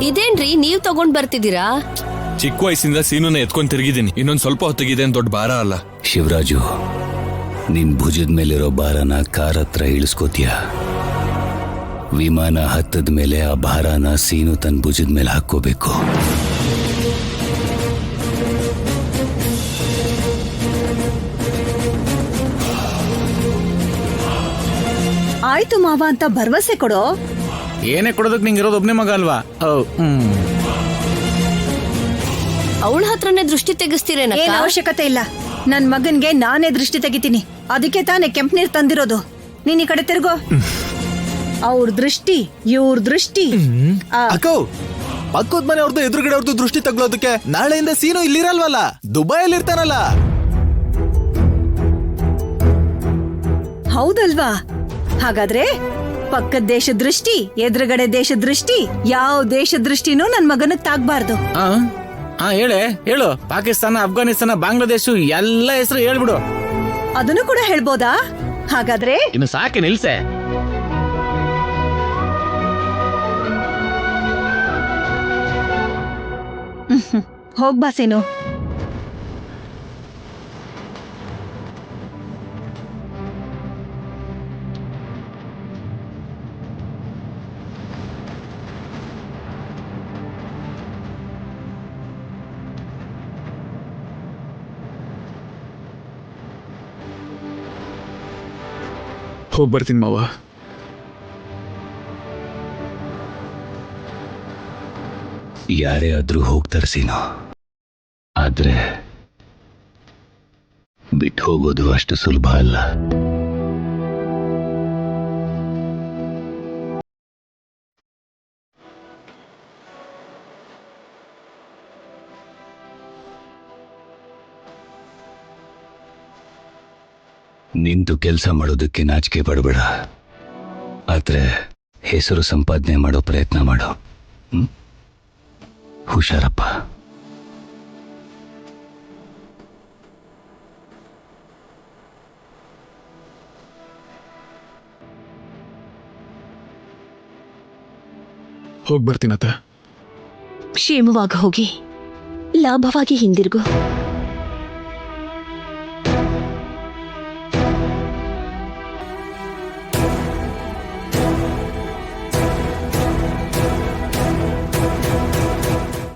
ಇದೇನ್ರಿ ನೀವ್ ತಗೊಂಡ್ ಬರ್ತಿದ್ದೀರಾ? ಚಿಕ್ಕ ವಯಸ್ಸಿಂದ ಸೀನುನ ಎತ್ಕೊಂಡ್ ತಿರುಗಿದ್ದೀನಿ. ಇನ್ನೊಂದ್ ಸ್ವಲ್ಪ ಹೊತ್ತಿಗಿದೆ ದೊಡ್ಡ ಭಾರ ಅಲ್ಲ. ಶಿವರಾಜು, ನಿನ್ ಭುಜದ ಮೇಲಿರೋ ಭಾರನ ಕಾರ್ ಹತ್ರ ಇಳಿಸ್ಕೋತೀಯ. ವಿಮಾನ ಹತ್ತದ ಮೇಲೆ ಆ ಭಾರನ ಸೀನು ತನ್ನ ಭುಜದ ಮೇಲೆ ಹಾಕೋಬೇಕು. ಆಯ್ತು ಮಾವ ಅಂತ ಭರವಸೆ ಕೊಡೋ. ಏನೇ ಕೊಡೋದಕ್ ನಿಂಗಿರೋದು ಒಬ್ನೇ ಮಗ ಅಲ್ವಾ? ಅವಳ ಹತ್ರನೇ ದೃಷ್ಟಿ ತೆಗಿಸ್ತೀರೇನ? ಏನ್ ಅವಶ್ಯಕತೆ ಇಲ್ಲ. ನನ್ ಮಗನ್ಗೆ ನಾನೇ ದೃಷ್ಟಿ ತೆಗಿತೀನಿ. ಅದಕ್ಕೆ ತಾನೇ ಕೆಂಪ್ ನೀರ್ ತಂದಿರೋದು. ನೀನ್ ಈ ಕಡೆ ತಿರ್ಗೋ. ಅವ್ರ ದೃಷ್ಟಿ, ಇವ್ರ ದೃಷ್ಟಿ. ಅಕ್ಕೋ, ಪಕ್ಕದ ಮನೆ ಅವ್ರದ್ದು ಎದುರುಗಡೆ ಅವ್ರದ್ದು ದೃಷ್ಟಿ ತಗ್ಲೋದಕ್ಕೆ ನಾಳೆಯಿಂದ ಸೀನು ಇಲ್ಲಿರಲ್ವಲ್ಲ, ದುಬೈಯಲ್ಲಿ ಇರ್ತಾನಲ್ಲ. ಹೌದಲ್ವಾ? ಹಾಗಾದ್ರೆ ಪಕ್ಕದ ದೇಶ ದೃಷ್ಟಿ, ಎದುರುಗಡೆ ದೇಶ ದೃಷ್ಟಿ, ಯಾವ ದೇಶ ದೃಷ್ಟಿನೂ ನನ್ ಮಗನಿಗೆ ತಾಗ್ಬಾರ್ದು. ಹೇಳು. ಪಾಕಿಸ್ತಾನ, ಅಫ್ಘಾನಿಸ್ತಾನ, ಬಾಂಗ್ಲಾದೇಶ ಎಲ್ಲ ಹೆಸರು ಹೇಳ್ಬಿಡು. ಅದನ್ನು ಕೂಡ ಹೇಳ್ಬೋದಾ? ಹಾಗಾದ್ರೆ ಇನ್ನು ಸಾಕೆ, ನಿಲ್ಸೆ. ಹೋಗ್ಬಾ ಸೀನು. ಹೋಗಿ ಬರ್ತೀನಿ ಮಾವ. ಯಾರೇ ಆದ್ರೂ ಹೋಗ್ತಾರೆ ಸೀನು, ಆದ್ರೆ ಬಿಟ್ಟು ಹೋಗೋದು ಅಷ್ಟು ಸುಲಭ ಅಲ್ಲ. ನಿಂತು ಕೆಲಸ ಮಾಡೋದಕ್ಕೆ ನಾಚಿಕೆ ಪಡಬೇಡ, ಆದ್ರೆ ಹೆಸರು ಸಂಪಾದನೆ ಮಾಡೋ ಪ್ರಯತ್ನ ಮಾಡು. ಹುಷಾರಪ್ಪ. ಹೋಗಿ ಬರ್ತೀನತ್ತ. ಕ್ಷೇಮವಾಗಿ ಹೋಗಿ ಲಾಭವಾಗಿ ಹಿಂದಿರುಗು.